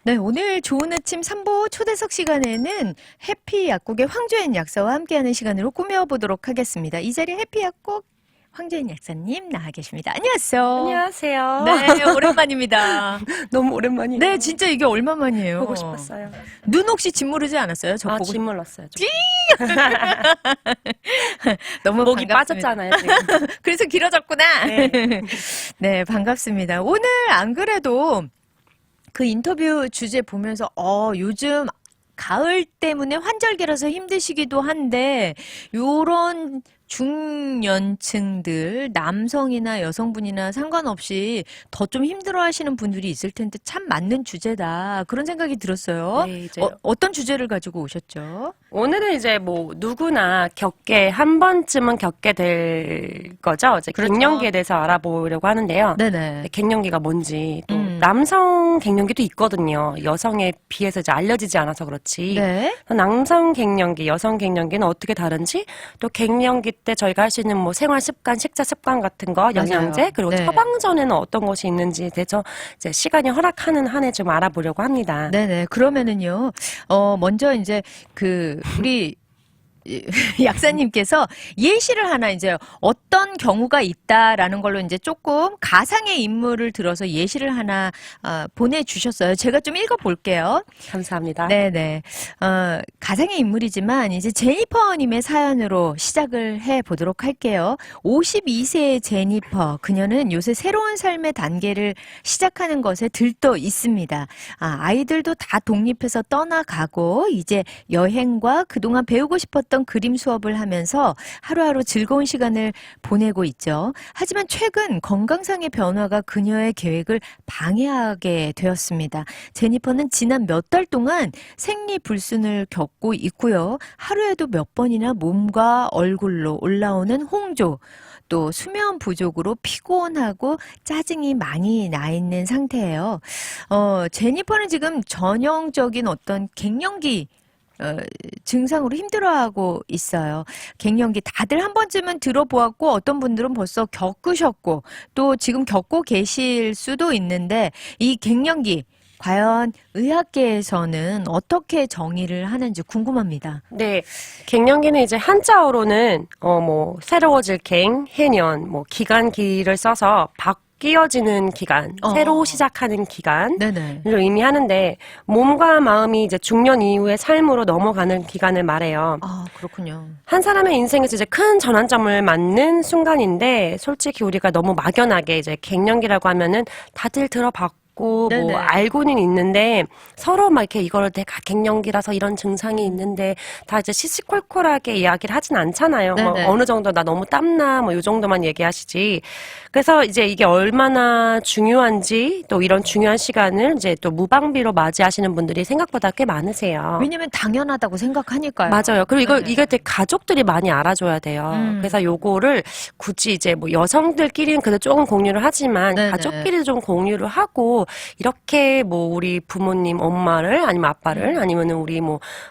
네, 오늘 좋은 아침 3부 초대석 시간에는 해피 약국의 황조연 약사와 함께하는 시간으로 꾸며보도록 하겠습니다. 이 자리에 해피 약국 황조연 약사님 나와 계십니다. 안녕하세요. 안녕하세요. 네, 오랜만입니다. 너무 오랜만이에요. 네, 진짜 이게 얼마만이에요. 보고 싶었어요. 눈 혹시 짓무르지 않았어요? 저 보고 짓물렀어요. 너무 목이 반갑습니다. 빠졌잖아요, 지금. 그래서 길어졌구나. 네. 네, 반갑습니다. 오늘 안 그래도 그 인터뷰 주제 보면서 요즘 가을 때문에 환절기라서 힘드시기도 한데 요런 중년층들 남성이나 여성분이나 상관없이 더 좀 힘들어하시는 분들이 있을 텐데 참 맞는 주제다 그런 생각이 들었어요. 네, 이제 어떤 주제를 가지고 오셨죠? 오늘은 이제 뭐 누구나 한 번쯤은 겪게 될 거죠. 이제 그렇죠. 갱년기에 대해서 알아보려고 하는데요. 네네. 갱년기가 뭔지 또 남성 갱년기도 있거든요. 여성에 비해서 이제 알려지지 않아서 그렇지. 네. 남성 갱년기, 여성 갱년기는 어떻게 다른지, 또 갱년기 때 저희가 할 수 있는 뭐 생활 습관, 식자 습관 같은 거, 영양제, 맞아요. 그리고 네. 처방전에는 어떤 것이 있는지에 대해서 이제 시간이 허락하는 한 해 좀 알아보려고 합니다. 네네. 그러면은요, 먼저 이제 우리 약사님께서 예시를 하나 이제 어떤 경우가 있다라는 걸로 이제 조금 가상의 인물을 들어서 예시를 하나 보내주셨어요. 제가 좀 읽어볼게요. 감사합니다. 네네. 가상의 인물이지만 이제 제니퍼님의 사연으로 시작을 해 보도록 할게요. 52세의 제니퍼. 그녀는 요새 새로운 삶의 단계를 시작하는 것에 들떠 있습니다. 아이들도 다 독립해서 떠나가고 이제 여행과 그동안 배우고 싶었던 그림 수업을 하면서 하루하루 즐거운 시간을 보내고 있죠. 하지만 최근 건강상의 변화가 그녀의 계획을 방해하게 되었습니다. 제니퍼는 지난 몇 달 동안 생리불순을 겪고 있고요. 하루에도 몇 번이나 몸과 얼굴로 올라오는 홍조, 또 수면 부족으로 피곤하고 짜증이 많이 나 있는 상태예요. 제니퍼는 지금 전형적인 어떤 갱년기 증상으로 힘들어하고 있어요. 갱년기 다들 한 번쯤은 들어보았고 어떤 분들은 벌써 겪으셨고 또 지금 겪고 계실 수도 있는데 이 갱년기 과연 의학계에서는 어떻게 정의를 하는지 궁금합니다. 네. 갱년기는 이제 한자어로는, 새로워질 갱, 해년, 기간기를 써서 바뀌어지는 기간, 새로 시작하는 기간을 네네. 의미하는데, 몸과 마음이 이제 중년 이후의 삶으로 넘어가는 기간을 말해요. 그렇군요. 한 사람의 인생에서 이제 큰 전환점을 맞는 순간인데, 솔직히 우리가 너무 막연하게 이제 갱년기라고 하면은 다들 들어봤고, 네네. 알고는 있는데 서로 막 이렇게 이거를 내가 갱년기라서 이런 증상이 있는데 다 이제 시시콜콜하게 이야기를 하진 않잖아요. 네네. 어느 정도 나 너무 땀나 요 정도만 얘기하시지. 그래서 이제 이게 얼마나 중요한지 또 이런 중요한 시간을 이제 또 무방비로 맞이하시는 분들이 생각보다 꽤 많으세요. 왜냐면 당연하다고 생각하니까요. 맞아요. 그리고 네네. 이게 되게 가족들이 많이 알아줘야 돼요. 그래서 요거를 굳이 이제 여성들끼리는 그래도 조금 공유를 하지만 네네. 가족끼리도 좀 공유를 하고 이렇게 우리 부모님 엄마를 아니면 아빠를 아니면은 우리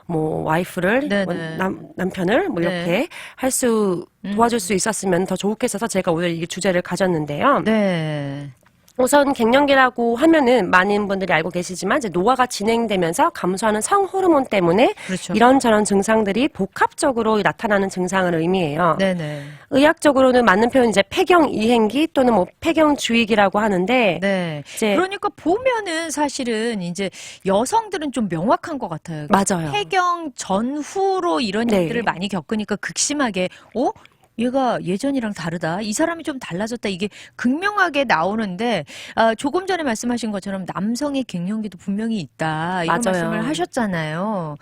와이프를 네네. 남편을 이렇게 할 수 도와줄 수 있었으면 더 좋겠어서 제가 오늘 이 주제를 가졌는데요. 네. 우선 갱년기라고 하면은 많은 분들이 알고 계시지만 이제 노화가 진행되면서 감소하는 성호르몬 때문에 그렇죠. 이런저런 증상들이 복합적으로 나타나는 증상을 의미해요. 네네. 의학적으로는 맞는 표현이 이제 폐경이행기 또는 폐경주의기라고 하는데 네. 이제 그러니까 보면은 사실은 이제 여성들은 좀 명확한 것 같아요. 맞아요. 폐경 전후로 이런 네. 일들을 많이 겪으니까 극심하게, 얘가 예전이랑 다르다. 이 사람이 좀 달라졌다. 이게 극명하게 나오는데, 조금 전에 말씀하신 것처럼 남성의 갱년기도 분명히 있다. 이런 맞아요. 말씀을 하셨잖아요.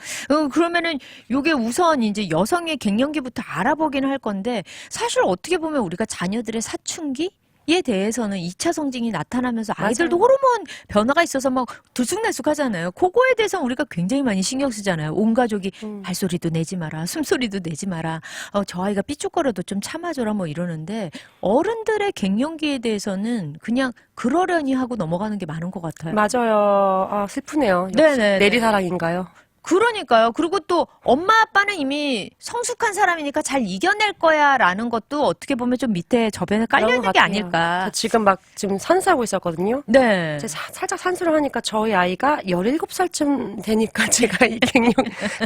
그러면은 요게 우선 이제 여성의 갱년기부터 알아보긴 할 건데, 사실 어떻게 보면 우리가 자녀들의 사춘기? 에 대해서는 2차 성징이 나타나면서 아이들도 맞아요. 호르몬 변화가 있어서 막 들쑥날쑥 하잖아요. 그거에 대해서 우리가 굉장히 많이 신경 쓰잖아요. 온 가족이 발소리도 내지 마라, 숨소리도 내지 마라, 저 아이가 삐죽거려도 좀 참아줘라 이러는데 어른들의 갱년기에 대해서는 그냥 그러려니 하고 넘어가는 게 많은 것 같아요. 맞아요. 슬프네요. 역시 네네. 내리사랑인가요? 그러니까요. 그리고 또 엄마 아빠는 이미 성숙한 사람이니까 잘 이겨낼 거야라는 것도 어떻게 보면 좀 밑에 저변에 깔려 그런 있는 것 게 같아요. 아닐까. 저 지금 산수하고 있었거든요. 네. 이제 살짝 산수를 하니까 저희 아이가 17살쯤 되니까 제가 이 갱년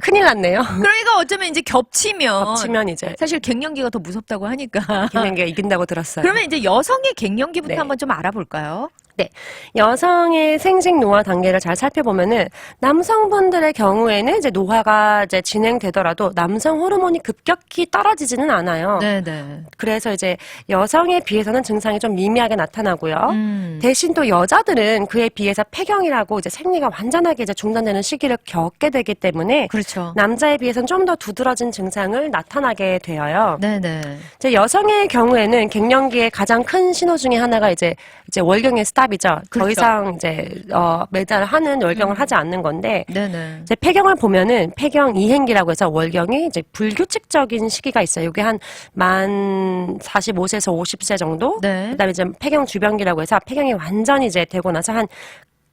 큰일 났네요. 그러니까 어쩌면 이제 겹치면 이제 사실 갱년기가 더 무섭다고 하니까. 갱년기가 이긴다고 들었어요. 그러면 이제 여성의 갱년기부터 네. 한번 좀 알아볼까요? 네. 여성의 생식 노화 단계를 잘 살펴보면은 남성분들의 경우에는 이제 노화가 이제 진행되더라도 남성 호르몬이 급격히 떨어지지는 않아요. 네네. 그래서 이제 여성에 비해서는 증상이 좀 미미하게 나타나고요. 음. 대신 또 여자들은 그에 비해서 폐경이라고 이제 생리가 완전하게 이제 중단되는 시기를 겪게 되기 때문에 그렇죠. 남자에 비해서는 좀 더 두드러진 증상을 나타나게 되어요. 네네. 이제 여성의 경우에는 갱년기의 가장 큰 신호 중에 하나가 이제 월경의 스탑이죠. 더 그렇죠. 이상 이제 매달 하는 월경을 하지 않는 건데 네네. 이제 폐경을 보면은 폐경 이행기라고 해서 월경이 이제 불규칙적인 시기가 있어요. 이게 한 만 45세에서 50세 정도. 네. 그다음에 이제 폐경 주변기라고 해서 폐경이 완전히 이제 되고 나서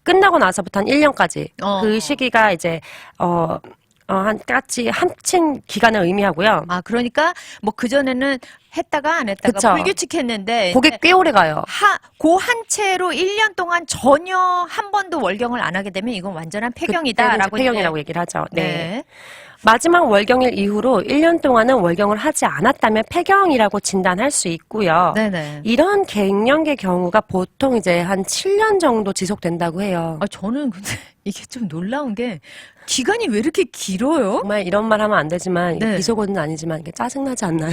끝나고 나서부터 한 1년까지 그 시기가 이제 한 같이 합친 기간을 의미하고요. 아, 그러니까 뭐 그전에는 했다가 안 했다가 그쵸. 불규칙했는데 그게 꽤 오래 가요. 고 한 채로 1년 동안 전혀 한 번도 월경을 안 하게 되면 이건 완전한 그때는 이제 폐경이다라고 폐경이라고 얘기를 하죠. 네. 네. 마지막 월경일 이후로 1년 동안은 월경을 하지 않았다면 폐경이라고 진단할 수 있고요. 네네. 이런 갱년기 경우가 보통 이제 한 7년 정도 지속된다고 해요. 아, 저는 근데 이게 좀 놀라운 게 기간이 왜 이렇게 길어요? 정말 이런 말 하면 안 되지만 네. 비속어는 아니지만 이게 짜증나지 않나요?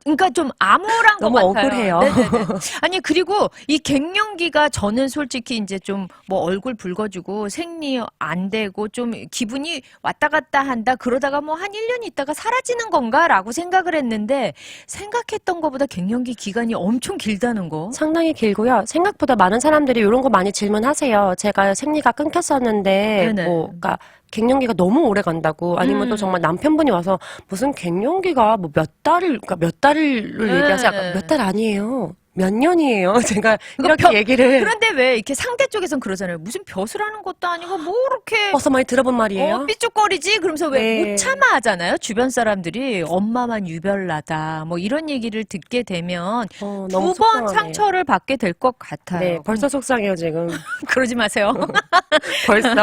그러니까 좀 암울한 것 너무 같아요. 억울해요. 네네네. 아니, 그리고 이 갱년기가 저는 솔직히 이제 좀 뭐 얼굴 붉어지고 생리 안 되고 좀 기분이 왔다 갔다 한다 그러다가 뭐 한 1년 있다가 사라지는 건가라고 생각을 했는데 생각했던 것보다 갱년기 기간이 엄청 길다는 거. 상당히 길고요. 생각보다 많은 사람들이 이런 거 많이 질문하세요. 제가 생리가 끊겼었는데 네네. 그러니까 갱년기가 너무 오래 간다고 아니면 또 정말 남편분이 와서 무슨 갱년기가 뭐 몇 달을 얘기하세요. 몇 달 아니에요. 몇 년이에요. 제가 이렇게 얘기를 그런데 왜 이렇게 상대 쪽에선 그러잖아요. 무슨 벼슬하는 것도 아니고 뭐 이렇게 어서 많이 들어본 말이에요. 삐죽거리지? 그러면서 왜 네. 못 참아 하잖아요. 주변 사람들이 엄마만 유별나다. 뭐 이런 얘기를 듣게 되면 너무 두 번 속상하네. 상처를 받게 될 것 같아요. 네, 벌써 속상해요 지금. 그러지 마세요. 벌써.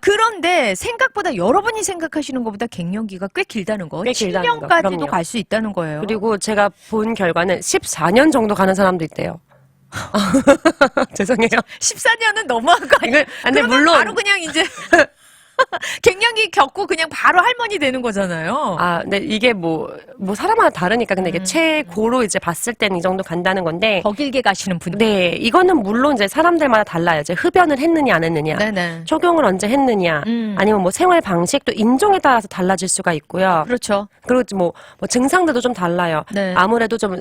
그런데 생각보다 여러분이 생각하시는 것보다 갱년기가 꽤 길다는 거. 꽤 길다는 거. 7년까지도 그럼요. 갈 수 있다는 거예요. 그리고 제가 본 결과는 14년 정도 가는 사람도 있대요. 죄송해요. 14년은 너무한 거 아니에요? 이걸 근데 그러면 물론 바로 그냥 이제 갱년기 겪고 그냥 바로 할머니 되는 거잖아요. 근데 이게 뭐 사람마다 다르니까 근데 이게 최고로 이제 봤을 때는 이 정도 간다는 건데 더 길게 가시는 분. 네, 이거는 물론 이제 사람들마다 달라요. 이제 흡연을 했느냐 안 했느냐. 네네. 적용을 언제 했느냐. 아니면 뭐 생활 방식 또 인종에 따라서 달라질 수가 있고요. 그렇죠. 그리고 뭐 증상들도 좀 달라요. 네. 아무래도 좀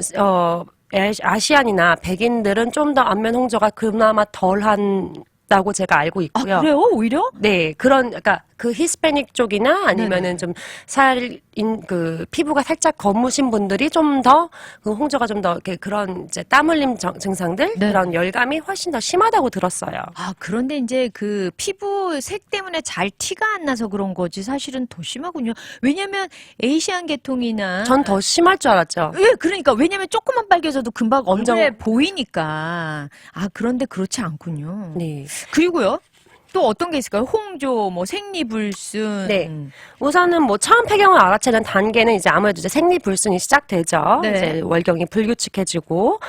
아시안이나 백인들은 좀 더 안면 홍조가 그나마 덜한다고 제가 알고 있고요. 그래요? 오히려? 네, 그러니까 그 히스패닉 쪽이나 아니면은 좀 그 피부가 살짝 검으신 분들이 좀 더 그 홍조가 좀 더 이렇게 그런 이제 땀 흘림 증상들 네. 그런 열감이 훨씬 더 심하다고 들었어요. 그런데 이제 그 피부 색 때문에 잘 티가 안 나서 그런 거지 사실은 더 심하군요. 왜냐면 에이시안 계통이나 전 더 심할 줄 알았죠. 왜 그러니까 왜냐면 조금만 빨개져도 금방 엄청- 얼굴에 보이니까. 그런데 그렇지 않군요. 네. 그리고요. 또 어떤 게 있을까요? 홍조, 뭐 생리불순. 네. 우선은 뭐 처음 폐경을 알아채는 단계는 이제 아무래도 이제 생리불순이 시작되죠. 네. 이제 월경이 불규칙해지고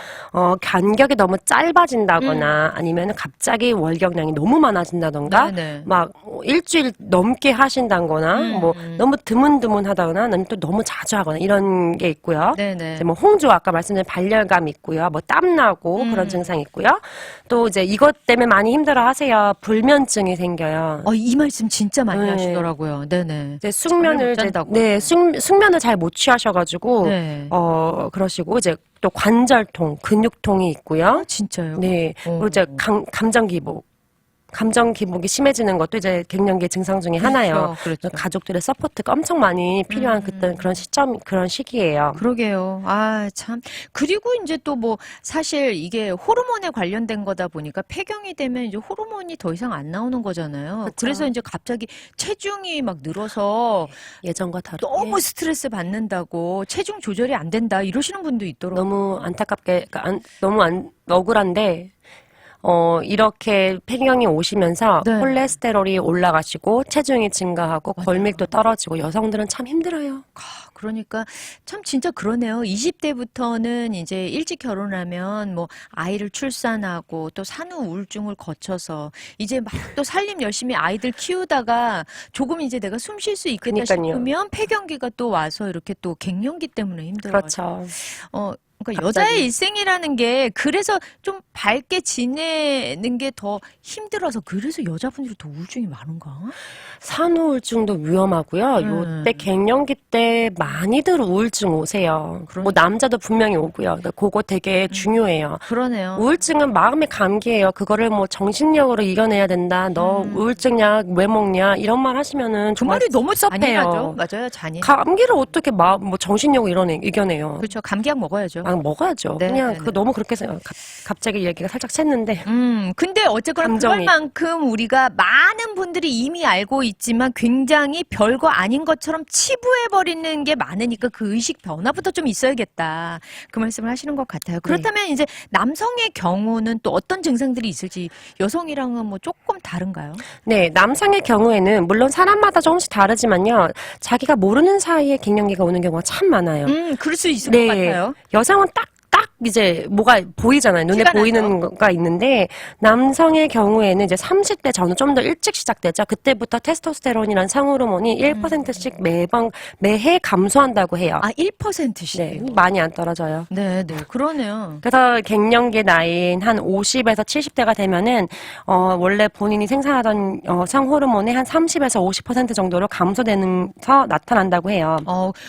간격이 너무 짧아진다거나 아니면 갑자기 월경량이 너무 많아진다던가 네네. 막 일주일 넘게 하신다거나 뭐 너무 드문드문하다거나 아니면 또 너무 자주 하거나 이런 게 있고요. 네네. 이제 뭐 홍조 아까 말씀드린 발열감 있고요. 뭐 땀나고 그런 증상 있고요. 또 이제 이것 때문에 많이 힘들어하세요. 불면증이 생겨요. 이 말씀 진짜 많이 네. 하시더라고요. 네네. 이제 숙면을 잠을 못 이제 잔다고. 숙면을 잘 못 취하셔가지고 네. 그러시고 이제 또 관절통, 근육통이 있고요. 진짜요? 네, 그리고 이제 감정 기복. 감정 기복이 심해지는 것도 이제 갱년기 증상 중에 하나예요. 그렇죠. 가족들의 서포트가 엄청 많이 필요한 그때 그런 그런 시기예요. 그러게요. 아, 참. 그리고 이제 또 뭐 사실 이게 호르몬에 관련된 거다 보니까 폐경이 되면 이제 호르몬이 더 이상 안 나오는 거잖아요. 그쵸. 그래서 이제 갑자기 체중이 막 늘어서 예전과 다르게. 너무 스트레스 받는다고 체중 조절이 안 된다 이러시는 분도 있더라고요. 너무 안타깝게, 그러니까 너무 억울한데, 이렇게 폐경이 오시면서 네. 콜레스테롤이 올라가시고 체중이 증가하고 맞아요. 골밀도 떨어지고 여성들은 참 힘들어요. 그러니까 참 진짜 그러네요. 20대부터는 이제 일찍 결혼하면 뭐 아이를 출산하고 또 산후 우울증을 거쳐서 이제 막 또 살림 열심히 아이들 키우다가 조금 이제 내가 숨 쉴 수 있겠다 그러니까요. 싶으면 폐경기가 또 와서 이렇게 또 갱년기 때문에 힘들어요. 그렇죠. 그러니까 갑자기. 여자의 일생이라는 게 그래서 좀 밝게 지내는 게 더 힘들어서 그래서 여자분들이 더 우울증이 많은가? 산후우울증도 위험하고요. 요때 갱년기 때 많이들 우울증 오세요. 뭐 남자도 분명히 오고요. 그러니까 그거 되게 중요해요. 그러네요. 우울증은 마음의 감기예요. 그거를 뭐 정신력으로 이겨내야 된다. 너 우울증약 왜 먹냐? 이런 말 하시면은 그 정말 말이 너무 섭해요. 잔인하죠. 맞아요, 잔인. 감기를 어떻게 뭐 정신력으로 이겨내요? 그렇죠. 감기약 먹어야죠. 아, 먹어야죠. 네, 그냥 네, 그거 네. 너무 그렇게 갑자기 얘기가 살짝 샜는데. 근데 어쨌거나 감정이. 그걸만큼 우리가 많은 분들이 이미 알고 있지만 굉장히 별거 아닌 것처럼 치부해버리는 게 많으니까 그 의식 변화부터 좀 있어야겠다. 그 말씀을 하시는 것 같아요. 그렇다면 이제 남성의 경우는 또 어떤 증상들이 있을지 여성이랑은 뭐 조금 다른가요? 네, 남성의 경우에는 물론 사람마다 조금씩 다르지만요. 자기가 모르는 사이에 갱년기가 오는 경우가 참 많아요. 그럴 수 있을 것 같아요. 여성은 딱 이제 뭐가 보이잖아요. 눈에 티가 보이는 거가 있는데 남성의 경우에는 이제 30대 전후 좀 더 일찍 시작되죠. 그때부터 테스토스테론이라는 성호르몬이 1%씩 매해 감소한다고 해요. 아, 1%씩. 네, 많이 안 떨어져요. 네, 네. 그러네요. 그래서 갱년기 나이인 한 50에서 70대가 되면은 원래 본인이 생산하던 성호르몬의 한 30에서 50% 정도로 감소되면서 나타난다고 해요.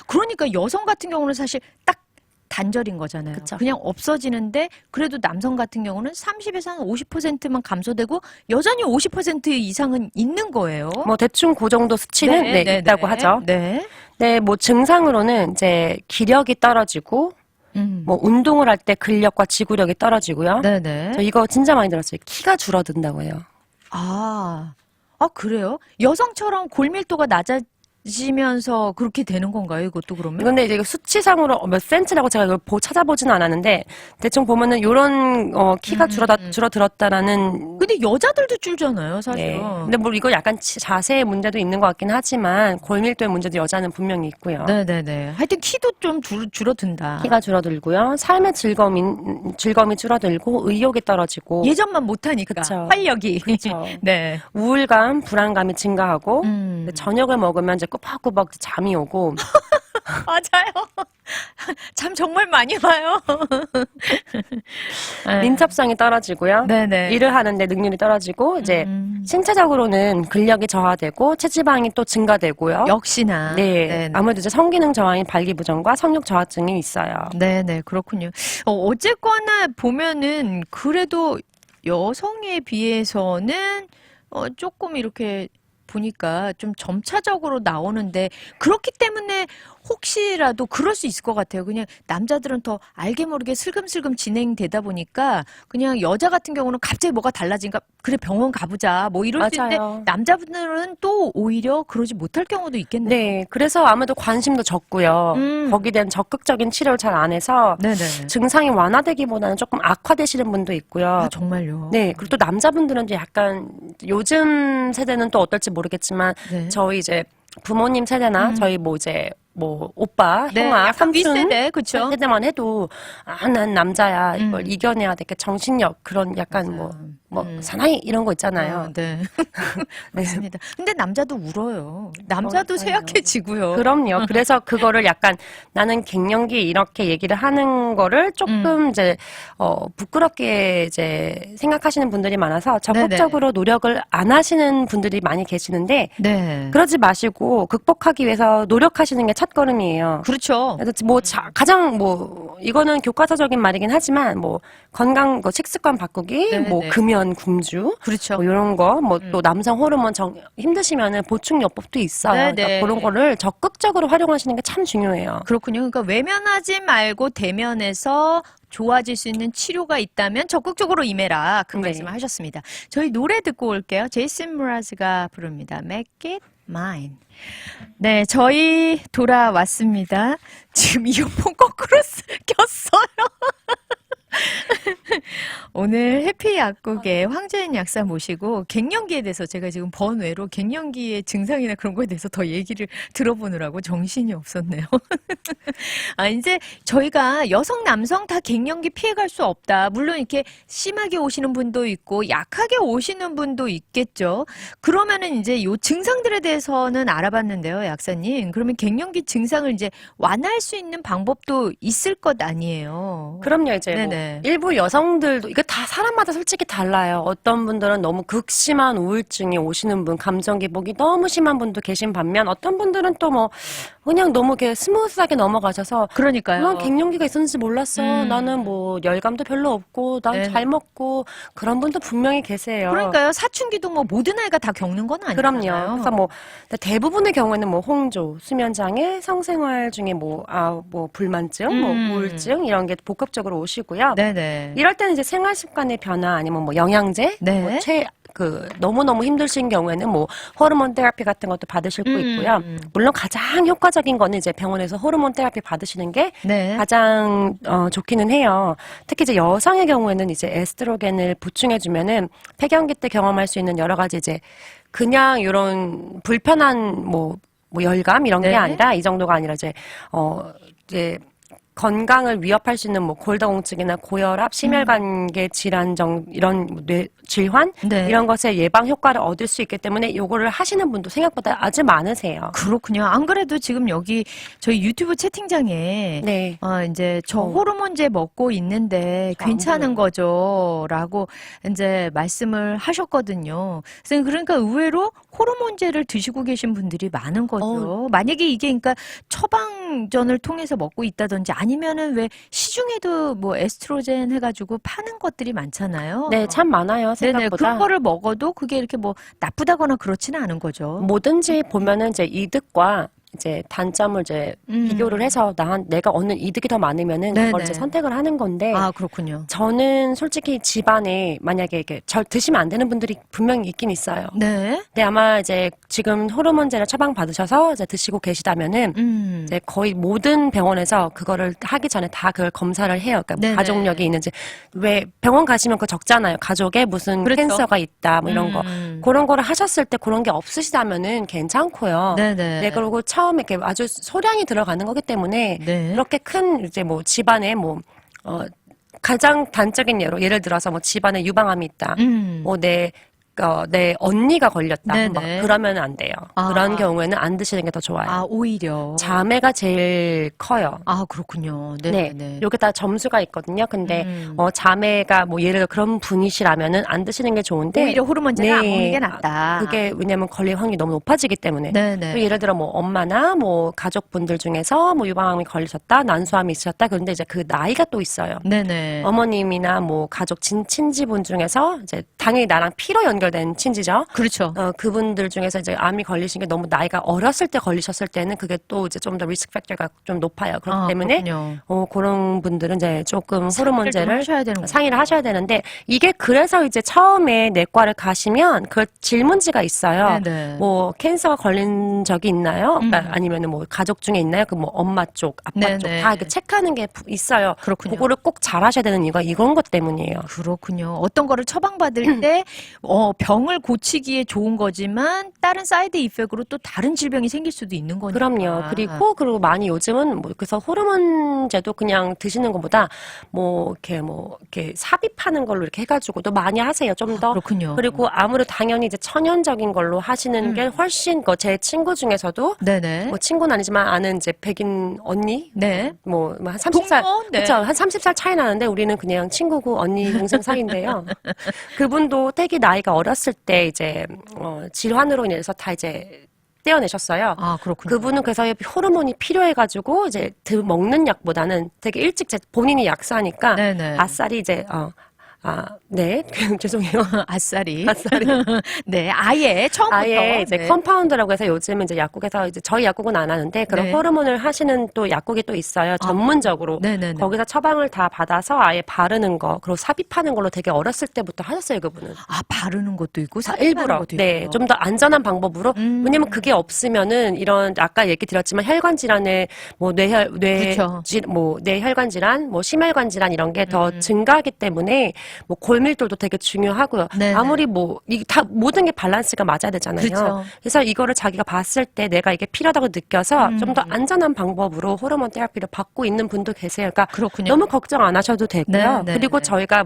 그러니까 여성 같은 경우는 사실 딱 단절인 거잖아요. 그쵸. 그냥 없어지는데 그래도 남성 같은 경우는 30에서 한 50%만 감소되고 여전히 50% 이상은 있는 거예요. 뭐 대충 그 정도 수치는 있다고 하죠. 네. 네, 뭐 증상으로는 이제 기력이 떨어지고 뭐 운동을 할 때 근력과 지구력이 떨어지고요. 네네. 저 이거 진짜 많이 들었어요. 키가 줄어든다고 해요. 그래요? 여성처럼 골밀도가 낮아지면서 그렇게 되는 건가요? 이것도 그러면? 근데 이제 이거 수치상으로 몇 센치라고 제가 이걸 찾아보지는 않았는데 대충 보면은 요런 키가 줄어들었다라는. 근데 여자들도 줄잖아요, 사실은. 네. 근데 뭐 이거 약간 자세의 문제도 있는 것 같긴 하지만 골밀도의 문제도 여자는 분명히 있고요. 네네네. 하여튼 키도 좀 줄어든다. 키가 줄어들고요. 삶의 즐거움이 줄어들고 의욕이 떨어지고 예전만 못하니까. 그쵸. 활력이. 그쵸. 네. 우울감, 불안감이 증가하고 저녁을 먹으면 이제 꾸벅꾸벅 잠이 오고 맞아요. 잠 정말 많이 와요. 민첩성이 떨어지고요. 네네. 일을 하는데 능률이 떨어지고 이제 신체적으로는 근력이 저하되고 체지방이 또 증가되고요. 역시나. 네, 네네. 아무래도 이제 성기능 저하인 발기부전과 성욕 저하증이 있어요. 네네, 그렇군요. 어쨌거나 보면은 그래도 여성에 비해서는 조금 이렇게 보니까 좀 점차적으로 나오는데 그렇기 때문에 혹시라도 그럴 수 있을 것 같아요. 그냥 남자들은 더 알게 모르게 슬금슬금 진행되다 보니까 그냥 여자 같은 경우는 갑자기 뭐가 달라지니까 그래 병원 가보자 뭐 이럴 수 있는데 맞아요. 남자분들은 또 오히려 그러지 못할 경우도 있겠네요. 네, 그래서 아무래도 관심도 적고요. 거기에 대한 적극적인 치료를 잘 안 해서 네네. 증상이 완화되기보다는 조금 악화되시는 분도 있고요. 정말요. 네, 그리고 또 남자분들은 이제 약간 요즘 세대는 또 어떨지 모르겠지만 네. 저희 이제 부모님 세대나 저희 뭐 이제 뭐 오빠, 네, 형아, 약간 삼촌 윗세대, 그쵸? 세대만 해도 난 남자야 이걸 이겨내야 돼. 정신력 그런 약간 뭐 사나이 이런 거 있잖아요. 네. 맞습니다. 근데 남자도 울어요. 남자도 그러니까요. 쇠약해지고요. 그럼요. 그래서 그거를 약간 나는 갱년기 이렇게 얘기를 하는 거를 조금 이제 부끄럽게 이제 생각하시는 분들이 많아서 적극적으로 노력을 안 하시는 분들이 많이 계시는데 네. 그러지 마시고 극복하기 위해서 노력하시는 게 첫 첫걸음이에요. 그렇죠. 그래서 뭐 가장 뭐 이거는 교과서적인 말이긴 하지만 뭐 건강 식습관 바꾸기, 네네. 뭐 금연 굶주, 그렇죠. 뭐 이런 거, 뭐 또 남성 호르몬 힘드시면은 보충요법도 있어요. 네네. 그러니까 그런 거를 적극적으로 활용하시는 게 참 중요해요. 그렇군요. 그러니까 외면하지 말고 대면에서 좋아질 수 있는 치료가 있다면 적극적으로 임해라. 그 네. 말씀을 하셨습니다. 저희 노래 듣고 올게요. 제이슨 무라즈가 부릅니다. Make it mine. 네, 저희 돌아왔습니다. 지금 이어폰 거꾸로 꼈어요. 오늘 해피 약국의 황재인 약사 모시고 갱년기에 대해서 제가 지금 번외로 갱년기의 증상이나 그런 거에 대해서 더 얘기를 들어보느라고 정신이 없었네요. 아, 이제 저희가 여성, 남성 다 갱년기 피해갈 수 없다. 물론 이렇게 심하게 오시는 분도 있고 약하게 오시는 분도 있겠죠. 그러면은 이제 요 증상들에 대해서는 알아봤는데요, 약사님. 그러면 갱년기 증상을 이제 완화할 수 있는 방법도 있을 것 아니에요. 그럼요, 이제 뭐 네네. 일부 여성들도 이거 다 사람마다 솔직히 달라요. 어떤 분들은 너무 극심한 우울증이 오시는 분, 감정 기복이 너무 심한 분도 계신 반면 어떤 분들은 또 뭐 그냥 너무 이렇게 스무스하게 넘어가셔서 그러니까요. 난 갱년기가 있었는지 몰랐어. 나는 뭐 열감도 별로 없고 난 네네. 잘 먹고 그런 분도 분명히 계세요. 그러니까요. 사춘기도 뭐 모든 아이가 다 겪는 건 아니잖아요. 그럼요. 그래서 뭐 대부분의 경우에는 뭐 홍조, 수면장애, 성생활 중에 뭐 불만증, 뭐 우울증 이런 게 복합적으로 오시고요. 네네. 이럴 때는 이제 생활 습관의 변화 아니면 뭐 영양제, 네. 뭐 너무너무 힘드신 경우에는 뭐 호르몬 테라피 같은 것도 받으실 수 있고요. 물론 가장 효과적인 거는 이제 병원에서 호르몬 테라피 받으시는 게 네. 가장 좋기는 해요. 특히 이제 여성의 경우에는 이제 에스트로겐을 보충해주면은 폐경기 때 경험할 수 있는 여러 가지 이제 그냥 이런 불편한 뭐 열감 이런 게 네. 아니라 이 정도가 아니라 이제 건강을 위협할 수 있는 뭐 골다공증이나 고혈압, 심혈관계 질환 이런 뇌 질환 네. 이런 것의 예방 효과를 얻을 수 있기 때문에 요거를 하시는 분도 생각보다 아주 많으세요. 그렇군요. 안 그래도 지금 여기 저희 유튜브 채팅창에 네. 이제 저 호르몬제 먹고 있는데 안 괜찮은 보여요. 거죠라고 이제 말씀을 하셨거든요. 그러니까 의외로 호르몬제를 드시고 계신 분들이 많은 거죠. 만약에 이게 그러니까 처방전을 통해서 먹고 있다든지 아니면은 왜 시중에도 뭐 에스트로겐 해가지고 파는 것들이 많잖아요. 네, 참 많아요. 네네. 생각보다. 그런 거를 먹어도 그게 이렇게 뭐 나쁘다거나 그렇지는 않은 거죠. 뭐든지 보면은 이제 이득과 이제 단점을 이제 비교를 해서 내가 얻는 이득이 더 많으면은 네네. 그걸 이제 선택을 하는 건데 아, 그렇군요. 저는 솔직히 집안에 만약에 이렇게 드시면 안 되는 분들이 분명히 있긴 있어요. 네. 근데 아마 이제 지금 호르몬제를 처방 받으셔서 이제 드시고 계시다면은 이제 거의 모든 병원에서 그거를 하기 전에 다 그걸 검사를 해요. 그러니까 네네. 가족력이 있는지 왜 병원 가시면 그거 적잖아요. 가족에 무슨 그렇죠. 캔서가 있다 뭐 이런 거 그런 거를 하셨을 때 그런 게 없으시다면은 괜찮고요. 네네. 네, 그리고 처음에 이렇게 아주 소량이 들어가는 거기 때문에 네. 그렇게 큰 이제 뭐 집안에 가장 단적인 예를 들어서 뭐 집안에 유방암이 있다. 뭐 내 언니가 걸렸다. 네네. 막 그러면 안 돼요. 아. 그런 경우에는 안 드시는 게 더 좋아요. 아, 오히려. 자매가 제일 커요. 아, 그렇군요. 네, 네네. 여기 다 점수가 있거든요. 근데 자매가 뭐 예를 들어 그런 분이시라면은 안 드시는 게 좋은데 오히려 호르몬제는 안 먹는 게 낫다. 그게 왜냐면 걸릴 확률이 너무 높아지기 때문에. 네네. 또 예를 들어 뭐 엄마나 뭐 가족분들 중에서 뭐 유방암이 걸리셨다, 난소암이 있으셨다. 그런데 이제 그 나이가 또 있어요. 네네. 어머님이나 뭐 가족 친지분 중에서 이제 당연히 나랑 피로 연결된 친지죠. 그렇죠. 그분들 중에서 이제 암이 걸리신 게 너무 나이가 어렸을 때 걸리셨을 때는 그게 또 이제 좀 더 리스크 팩터가 좀 높아요. 그렇기 때문에 그렇군요. 그런 분들은 이제 조금 호르몬제를 하셔야 되는 상의를 하셔야 되는데 이게 그래서 이제 처음에 내과를 가시면 그 질문지가 있어요. 네네. 뭐 캔서가 걸린 적이 있나요? 그러니까 아니면은 뭐 가족 중에 있나요? 그 뭐 엄마 쪽, 아빠 네네. 쪽 다 이렇게 체크하는 게 있어요. 그렇군요. 그거를 꼭 잘하셔야 되는 이유가 이런 것 때문이에요. 그렇군요. 어떤 거를 처방받을 때 병을 고치기에 좋은 거지만 다른 사이드 이펙트로 또 다른 질병이 생길 수도 있는 거니까. 그럼요. 그리고 많이 요즘은 뭐 그래서 호르몬제도 그냥 드시는 것보다 뭐 이렇게 삽입하는 걸로 이렇게 해가지고도 많이 하세요. 좀 더. 그렇군요. 그리고 아무래도 당연히 이제 천연적인 걸로 하시는 게 훨씬 제 친구 중에서도 네네. 뭐 친구는 아니지만 아는 이제 백인 언니 네. 뭐 한 30살 동료? 네. 그렇죠. 한 30살 차이 나는데 우리는 그냥 친구고 언니 동생 사이인데요. 그분도 되게 나이가 어렸을 때 이제 질환으로 인해서 다 이제 떼어내셨어요. 아, 그렇군요. 그분은 그래서 호르몬이 필요해가지고 이제 먹는 약보다는 되게 일찍 본인이 약사니까 네네. 아싸리 이제 네. 죄송해요. 아싸리. 아싸리. 네, 아예 처음부터. 아예 이제 네. 컴파운드라고 해서 요즘은 이제 약국에서 이제 저희 약국은 안 하는데 그런 네. 호르몬을 하시는 또 약국이 또 있어요. 전문적으로. 네네네. 거기서 처방을 다 받아서 아예 바르는 거, 그리고 삽입하는 걸로 되게 어렸을 때부터 하셨어요, 그분은. 아, 바르는 것도 있고, 다 삽입하는 일부러. 것도 네. 있고요. 좀 더 안전한 방법으로. 왜냐면 그게 없으면은 이런 아까 얘기 드렸지만 혈관 질환에 뭐 그렇죠. 뇌혈관 질환, 뭐 심혈관 질환 이런 게 더 증가하기 때문에 뭐 골밀도도 되게 중요하고요. 네네. 아무리 이게 다 모든 게 밸런스가 맞아야 되잖아요. 그렇죠. 그래서 이거를 자기가 봤을 때 내가 이게 필요하다고 느껴서 좀 더 안전한 방법으로 호르몬 테라피를 받고 있는 분도 계세요. 그러니까 그렇군요. 너무 걱정 안 하셔도 되고요. 네, 그리고 네. 저희가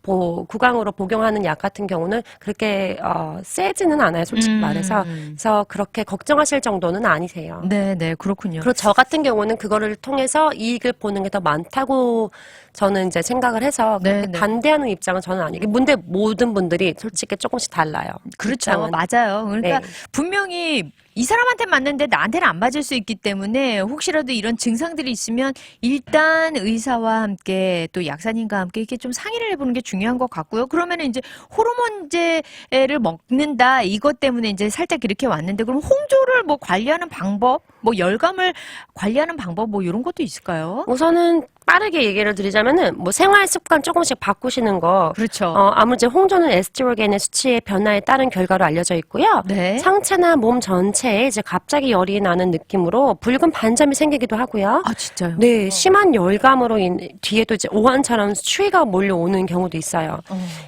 구강으로 복용하는 약 같은 경우는 그렇게 세지는 않아요, 솔직히 말해서. 그래서 그렇게 걱정하실 정도는 아니세요. 네네, 그렇군요. 그리고 저 같은 경우는 그거를 통해서 이익을 보는 게 더 많다고 저는 이제 생각을 해서 그렇게 네, 네. 반대하는 입장은 저는 아니에요. 근데 모든 분들이 솔직히 조금씩 달라요. 그렇죠. 입장은. 맞아요. 그러니까 네. 분명히 이 사람한테 맞는데 나한테는 안 맞을 수 있기 때문에 혹시라도 이런 증상들이 있으면 일단 의사와 함께 또 약사님과 함께 이렇게 좀 상의를 해보는 게 중요한 것 같고요. 그러면은 이제 호르몬제를 먹는다 이것 때문에 이제 살짝 이렇게 왔는데 그럼 홍조를 뭐 관리하는 방법, 뭐 열감을 관리하는 방법 뭐 이런 것도 있을까요? 우선은 빠르게 얘기를 드리자면은 뭐 생활 습관 조금씩 바꾸시는 거. 그렇죠. 아무래도 홍조는 에스트로겐의 수치의 변화에 따른 결과로 알려져 있고요. 네. 상체나 몸 전체에 이제 갑자기 열이 나는 느낌으로 붉은 반점이 생기기도 하고요. 아, 진짜요? 네, 심한 열감으로 뒤에도 이제 오한처럼 추위가 몰려오는 경우도 있어요.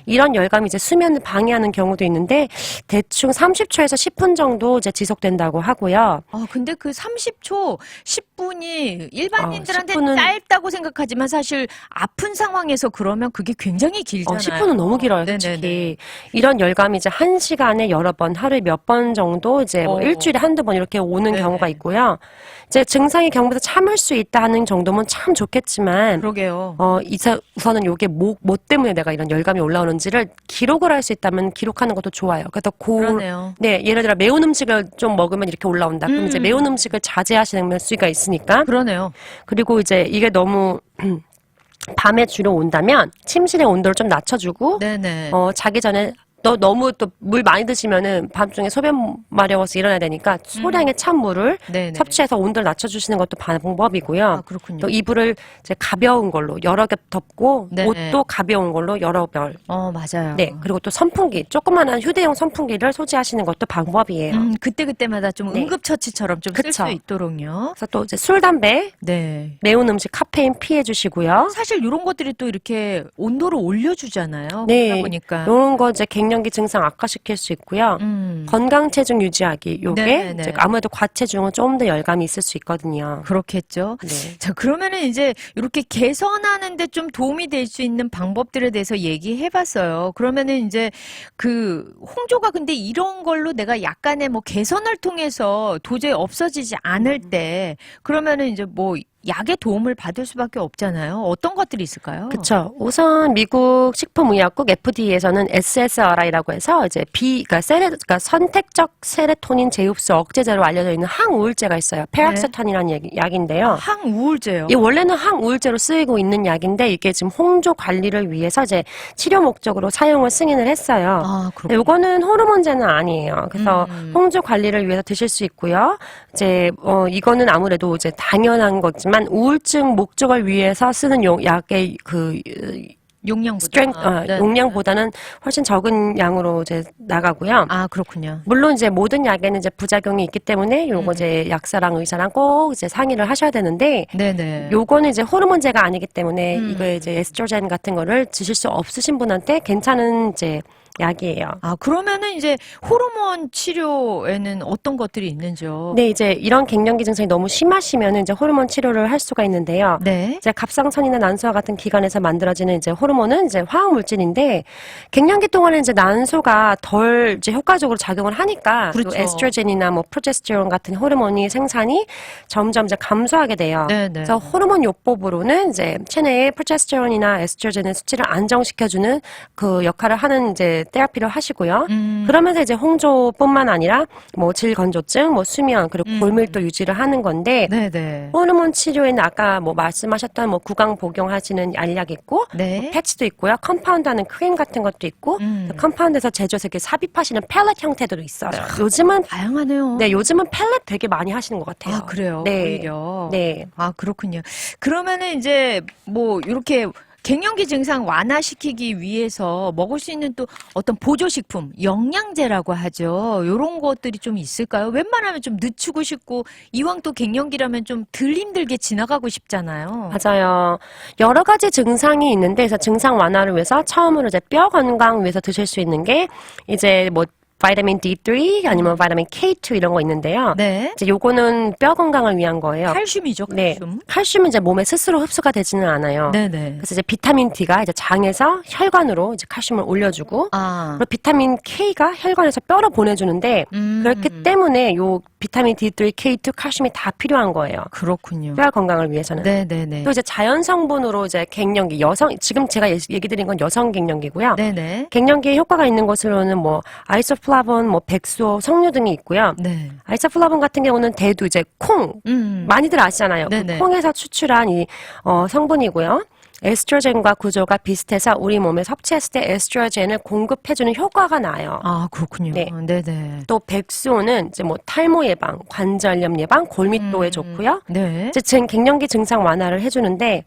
이런 열감이 이제 수면을 방해하는 경우도 있는데 대충 30초에서 10분 정도 이제 지속된다고 하고요. 아, 근데 그 30초, 10분이 일반인들한테 10분은 짧다고 생각하지만 사실 아픈 상황에서 그러면 그게 굉장히 길잖아요. 10분은 너무 길어요, 솔직히. 네네네. 이런 열감이 이제 1시간에 여러 번, 하루에 몇 번 정도 이제 뭐 일주일에 한두 번 이렇게 오는 네네. 경우가 있고요. 이제 증상이 경부에서 참을 수 있다는 정도면 참 좋겠지만 그러게요. 우선은 요게 뭐 때문에 내가 이런 열감이 올라오는지를 기록을 할 수 있다면 기록하는 것도 좋아요. 그래서 그러네요. 네, 예를 들어 매운 음식을 좀 먹으면 이렇게 올라온다. 그럼 이제 매운 음식을 자제하시는 수가 있으니까. 그러네요. 그리고 이제 이게 너무 밤에 주로 온다면 침실의 온도를 좀 낮춰주고 네네. 자기 전에 너무 또 물 많이 드시면은 밤중에 소변 마려워서 일어나야 되니까 소량의 찬물을 네네. 섭취해서 온도를 낮춰주시는 것도 방법이고요. 아, 그렇군요. 또 이불을 이제 가벼운 걸로 여러 겹 덮고 네. 옷도 가벼운 걸로 여러 벌. 맞아요. 네, 그리고 또 선풍기, 조그마한 휴대용 선풍기를 소지하시는 것도 방법이에요. 그때그때마다 좀 네. 응급처치처럼 좀 쓸 수 그쵸. 있도록요. 그래서 또 이제 술, 담배, 네. 매운 음식, 카페인 피해 주시고요. 사실 이런 것들이 또 이렇게 온도를 올려주잖아요. 네, 그러다 보니까. 이런 거 이제 갱년기 증상 악화시킬 수 있고요. 건강 체중 유지하기, 요게 네네네. 이제 아무래도 과체중은 좀 더 열감이 있을 수 있거든요. 그렇겠죠. 네. 자, 그러면은 이제 이렇게 개선하는데 좀 도움이 될 수 있는 방법들에 대해서 얘기해 봤어요. 그러면은 이제 그 홍조가 근데 이런 걸로 내가 약간의 뭐 개선을 통해서 도저히 없어지지 않을 때 그러면은 이제 뭐 약의 도움을 받을 수밖에 없잖아요. 어떤 것들이 있을까요? 그렇죠. 우선 미국 식품의약국 FDA에서는 SSRI라고 해서 이제 그러니까 선택적 세로토닌 재흡수 억제제로 알려져 있는 항우울제가 있어요. 페락세탄이라는 약인데요. 항우울제요. 이 원래는 항우울제로 쓰이고 있는 약인데 이게 지금 홍조 관리를 위해서 이제 치료 목적으로 사용을 승인을 했어요. 아, 그렇군요. 요거는 호르몬제는 아니에요. 그래서 홍조 관리를 위해서 드실 수 있고요. 이제 이거는 아무래도 이제 당연한 거지만 우울증 목적을 위해서 쓰는 약의 용량보다. 용량보다는 훨씬 적은 양으로 이제 나가고요. 아, 그렇군요. 물론 이제 모든 약에는 이제 부작용이 있기 때문에 요거 이제 약사랑 의사랑 꼭 이제 상의를 하셔야 되는데 네네. 요거는 이제 호르몬제가 아니기 때문에 이거 이제 에스트로겐 같은 거를 드실 수 없으신 분한테 괜찮은 이제 약이에요. 아, 그러면은 이제 호르몬 치료에는 어떤 것들이 있는지요? 네, 이제 이런 갱년기 증상이 너무 심하시면은 이제 호르몬 치료를 할 수가 있는데요. 네. 이제 갑상선이나 난소와 같은 기관에서 만들어지는 이제 호르몬은 이제 화학 물질인데 갱년기 동안에 이제 난소가 덜 이제 효과적으로 작용을 하니까 그렇죠. 또 에스트로겐이나 뭐 프로제스테론 같은 호르몬이 생산이 점점 이제 감소하게 돼요. 네네. 그래서 호르몬 요법으로는 이제 체내에 프로제스테론이나 에스트로겐의 수치를 안정시켜주는 그 역할을 하는 이제 이제 테라피를 하시고요. 그러면서 이제 홍조뿐만 아니라 뭐 질건조증, 뭐 수면 그리고 골밀도 유지를 하는 건데 네네. 호르몬 치료에는 아까 뭐 말씀하셨던 뭐 구강 복용하시는 알약 있고 네. 뭐 패치도 있고요. 컴파운드하는 크림 같은 것도 있고 컴파운드에서 제조해서 이렇게 삽입하시는 펠렛 형태도 있어요. 요즘은 다양하네요. 네, 요즘은 펠렛 되게 많이 하시는 것 같아요. 아, 그래요? 네. 오히려. 네. 아, 그렇군요. 그러면은 이제 뭐 이렇게 갱년기 증상 완화시키기 위해서 먹을 수 있는 또 어떤 보조식품, 영양제라고 하죠. 요런 것들이 좀 있을까요? 웬만하면 좀 늦추고 싶고 이왕 또 갱년기라면 좀 덜 힘들게 지나가고 싶잖아요. 맞아요. 여러 가지 증상이 있는데, 그래서 증상 완화를 위해서 처음으로 이제 뼈 건강 위해서 드실 수 있는 게 이제 뭐 바이타민 D3 아니면 바이타민 K2 이런 거 있는데요. 네. 이제 요거는 뼈 건강을 위한 거예요. 칼슘이죠, 네. 칼슘. 칼슘은 이제 몸에 스스로 흡수가 되지는 않아요. 네네. 그래서 이제 비타민 D가 이제 장에서 혈관으로 이제 칼슘을 올려주고, 아. 그리고 비타민 K가 혈관에서 뼈로 보내주는데, 그렇기 때문에 요 비타민 D3, K2, 칼슘이 다 필요한 거예요. 그렇군요. 뼈 건강을 위해서는. 네네네. 또 이제 자연 성분으로 이제 갱년기 지금 제가 얘기 드린 건 여성 갱년기고요. 네네. 갱년기에 효과가 있는 것으로는 뭐 아이소플라본, 뭐 백소, 석류 등이 있고요. 네. 아이소플라본 같은 경우는 대두 이제 콩 많이들 아시잖아요. 그 네네. 콩에서 추출한 이 성분이고요. 에스트로겐과 구조가 비슷해서 우리 몸에 섭취했을 때 에스트로겐을 공급해주는 효과가 나요. 아, 그렇군요. 네. 네네. 또 백수는 이제 뭐 탈모 예방, 관절염 예방, 골밀도에 좋고요. 네. 이제 갱년기 증상 완화를 해주는데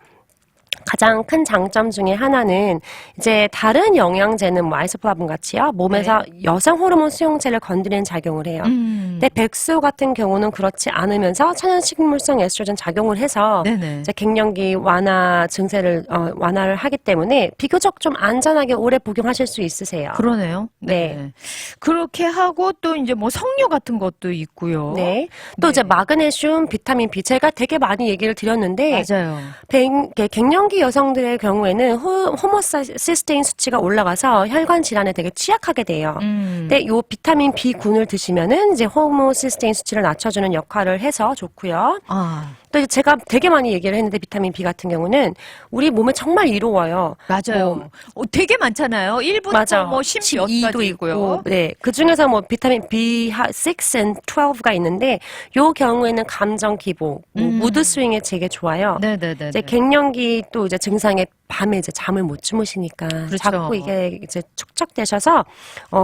가장 큰 장점 중에 하나는 이제 다른 영양제는 뭐 아이소플라본 같이요 몸에서 여성 호르몬 수용체를 건드리는 작용을 해요. 근데 백수 같은 경우는 그렇지 않으면서 천연식물성 에스트로겐 작용을 해서 네네. 이제 갱년기 완화 증세를 완화를 하기 때문에 비교적 좀 안전하게 오래 복용하실 수 있으세요. 그러네요. 네. 그렇게 하고 또 이제 뭐 석류 같은 것도 있고요. 네. 또 이제 마그네슘, 비타민 B 제가 되게 많이 얘기를 드렸는데 맞아요. 갱년기 여성들의 경우에는 호모시스테인 수치가 올라가서 혈관 질환에 되게 취약하게 돼요. 근데 요 비타민 B군을 드시면은 이제 호모시스테인 수치를 낮춰주는 역할을 해서 좋고요. 아, 또 이제 제가 되게 많이 얘기를 했는데 비타민 B 같은 경우는 우리 몸에 정말 이로워요. 맞아요. 되게 많잖아요. 1부터 맞아. 뭐 10도 있고요. 네. 그 중에서 뭐 비타민 B6 and 12가 있는데 요 경우에는 감정 기복, 무드 스윙에 되게 좋아요. 네네네. 이제 갱년기 또 이제 증상에 밤에 이제 잠을 못 주무시니까 그렇죠. 자꾸 이게 이제 축적되셔서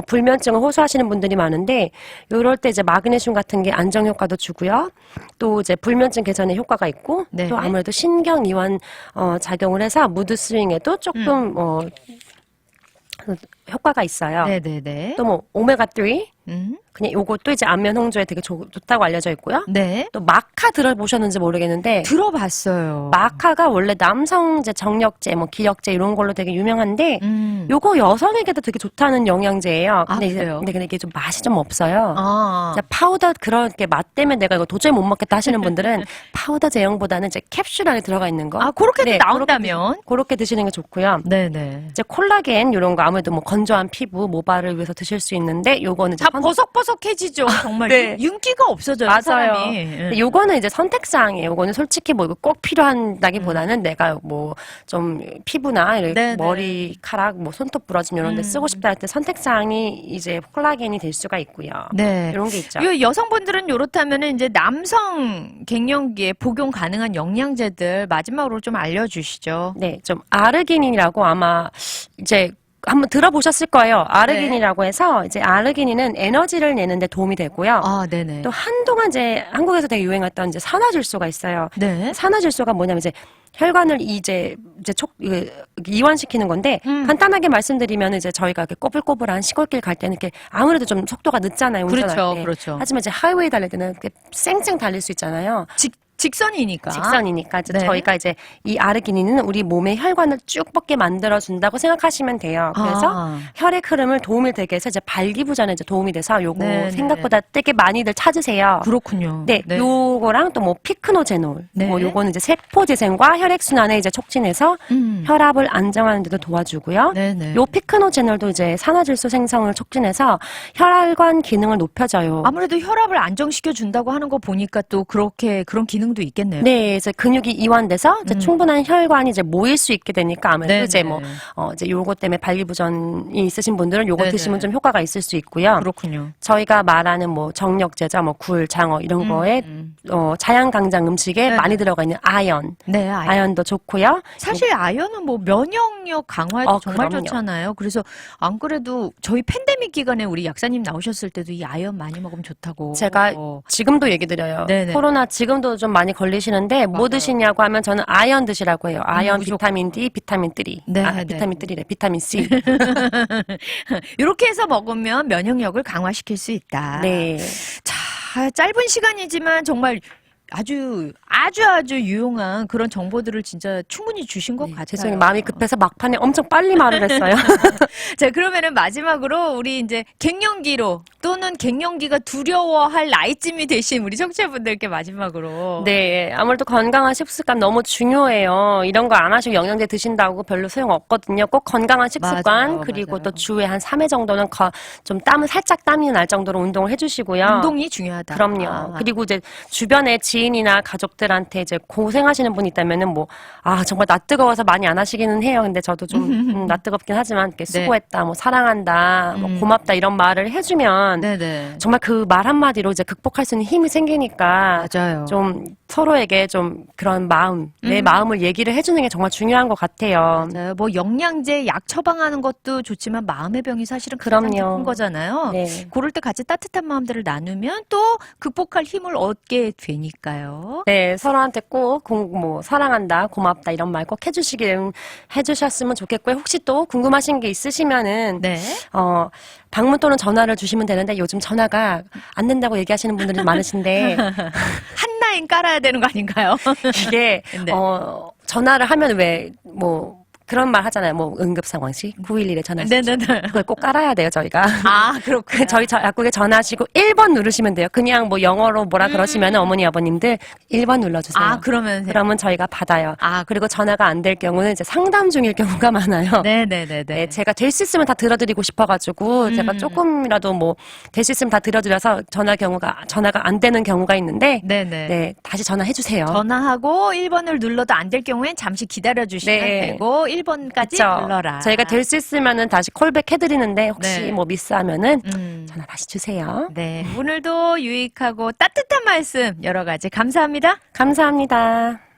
불면증을 호소하시는 분들이 많은데 요럴 때 이제 마그네슘 같은 게 안정 효과도 주고요. 또 이제 불면증 개선에 효과가 있고 네. 또 아무래도 신경 이완 작용을 해서 무드 스윙에도 조금 효과가 있어요. 네네네. 또 뭐 오메가3 음. 그냥 요것도 이제 안면 홍조에 되게 좋다고 알려져 있고요. 네. 또 마카 들어보셨는지 모르겠는데 들어봤어요. 마카가 원래 남성 이제 정력제, 뭐 기력제 이런 걸로 되게 유명한데 요거 여성에게도 되게 좋다는 영양제예요. 아, 근데 그래요? 근데 이게 좀 맛이 좀 없어요. 아. 이제 파우더 그렇게 맛 때문에 내가 이거 도저히 못 먹겠다 하시는 분들은 파우더 제형보다는 이제 캡슐 안에 들어가 있는 거. 아, 그렇게도 네, 나온다면? 그렇게 드시는 게 좋고요. 네네. 이제 콜라겐 이런 거 아무래도 뭐 건조한 피부, 모발을 위해서 드실 수 있는데 요거는 이제 다 버석버석해지죠. 정말 네. 윤기가 없어져요. 맞아요. 사람이. 근데 요거는 이제 선택사항이에요. 요거는 솔직히 뭐 이거 꼭 필요한다기보다는 내가 뭐 좀 피부나 이렇게 네네. 머리카락, 뭐 손톱 부러짐 이런 데 쓰고 싶다 할 때 선택사항이 이제 콜라겐이 될 수가 있고요. 네. 이런 게 있죠. 요 여성분들은 요렇다면은 이제 남성 갱년기에 복용 가능한 영양제들 마지막으로 좀 알려주시죠. 네, 좀 아르기닌이라고 아마 이제 한번 들어보셨을 거예요. 아르기닌이라고 해서 이제 아르기닌은 에너지를 내는데 도움이 되고요. 아, 네네. 또 한동안 이제 한국에서 되게 유행했던 이제 산화질소가 있어요. 네. 산화질소가 뭐냐면 이제 혈관을 이완시키는 건데 간단하게 말씀드리면 이제 저희가 이렇게 꼬불꼬불한 시골길 갈 때는 이렇게 아무래도 좀 속도가 늦잖아요. 운전할 그렇죠, 때. 그렇죠. 하지만 이제 하이웨이 달릴 때는 이렇게 쌩쌩 달릴 수 있잖아요. 직선이니까. 직선이니까 이제 네. 저희가 이제 이 아르기닌은 우리 몸의 혈관을 쭉 뻗게 만들어 준다고 생각하시면 돼요. 그래서 아. 혈액 흐름을 도움을 되게 해서 이제 발기부전에 이제 도움이 돼서 요거 네, 생각보다 되게 많이들 찾으세요. 그렇군요. 네, 요거랑 또 뭐 피크노제놀, 네. 뭐 요거는 이제 세포 재생과 혈액 순환에 이제 촉진해서 혈압을 안정하는 데도 도와주고요. 네네. 요 피크노제놀도 이제 산화질소 생성을 촉진해서 혈관 기능을 높여줘요. 아무래도 혈압을 안정시켜 준다고 하는 거 보니까 또 그렇게 그런 기능 기능도 있겠네요. 네, 이제 근육이 이완돼서 이제 충분한 혈관이 이제 모일 수 있게 되니까 아무래도 네네. 이제 뭐 이제 요거 때문에 발기부전이 있으신 분들은 요거 네네. 드시면 좀 효과가 있을 수 있고요. 그렇군요. 저희가 말하는 뭐 정력제자, 뭐 굴, 장어 이런 거에 자양강장 음식에 네네. 많이 들어가 있는 아연, 네, 아연도 좋고요. 사실 아연은 뭐 면역력 강화에도 정말 그럼요. 좋잖아요. 그래서 안 그래도 저희 팬데믹 기간에 우리 약사님 나오셨을 때도 이 아연 많이 먹으면 좋다고. 제가 지금도 얘기 드려요. 네네. 코로나 지금도 좀 많이 걸리시는데 뭐 맞아요. 드시냐고 하면 저는 아연 드시라고 해요. 아연, 무조건. 비타민 D, 비타민 3. 네, 네. 비타민 3래. 비타민 C. 이렇게 해서 먹으면 면역력을 강화시킬 수 있다. 네. 자, 짧은 시간이지만 정말 아주 유용한 그런 정보들을 진짜 충분히 주신 것 같아요. 죄송해요. 마음이 급해서 막판에 엄청 빨리 말을 했어요. 자, 그러면은 마지막으로 우리 이제 갱년기로 또는 갱년기가 두려워할 나이쯤이 되신 우리 청취자분들께 마지막으로. 네. 아무래도 건강한 식습관 너무 중요해요. 이런 거 안 하시고 영양제 드신다고 별로 소용없거든요. 꼭 건강한 식습관 맞아요, 그리고 맞아요. 또 주에 한 3회 정도는 좀 살짝 땀이 날 정도로 운동을 해주시고요. 운동이 중요하다. 그럼요. 아. 그리고 이제 주변에 지인이나 가족들한테 이제 고생하시는 분이 있다면은 뭐, 정말 나 뜨거워서 많이 안 하시기는 해요. 근데 저도 좀, 나 뜨겁긴 하지만, 이렇게 네. 수고했다, 뭐, 사랑한다, 뭐, 고맙다, 이런 말을 해주면, 네네. 정말 그 말 한마디로 이제 극복할 수 있는 힘이 생기니까, 맞아요. 좀 서로에게 좀 그런 마음, 내 마음을 얘기를 해주는 게 정말 중요한 것 같아요. 맞아요. 뭐 영양제, 약 처방하는 것도 좋지만 마음의 병이 사실은 가장 그럼요. 깊은 거잖아요. 네. 그럴 때 같이 따뜻한 마음들을 나누면 또 극복할 힘을 얻게 되니까요. 네, 서로한테 꼭, 사랑한다, 고맙다, 이런 말 꼭 해주셨으면 좋겠고요. 혹시 또 궁금하신 게 있으시면은, 네. 방문 또는 전화를 주시면 되는데, 요즘 전화가 안 된다고 얘기하시는 분들이 많으신데, 한 라인 깔아야 되는 거 아닌가요? 이게, 네. 전화를 하면 그런 말 하잖아요. 뭐, 응급 상황 시 911에 전화하시죠. 네네네. 그걸 꼭 깔아야 돼요, 저희가. 아, 그렇군요. 저희 약국에 전화하시고 1번 누르시면 돼요. 그냥 뭐 영어로 뭐라 그러시면 어머니, 아버님들 1번 눌러주세요. 아, 그러면 저희가 받아요. 아, 그리고 전화가 안 될 경우는 이제 상담 중일 경우가 많아요. 네네네네. 네, 제가 될 수 있으면 다 들어드리고 싶어가지고 제가 조금이라도 뭐 될 수 있으면 다 들어드려서 전화가 안 되는 경우가 있는데 네네. 네, 다시 전화해주세요. 전화하고 1번을 눌러도 안 될 경우엔 잠시 기다려주시면 네. 되고 1번까지 그쵸? 눌러라. 저희가 될 수 있으면은 다시 콜백 해드리는데 혹시 네. 뭐 미스하면은 음. 전화 다시 주세요. 네. 오늘도 유익하고 따뜻한 말씀 여러 가지 감사합니다. 감사합니다.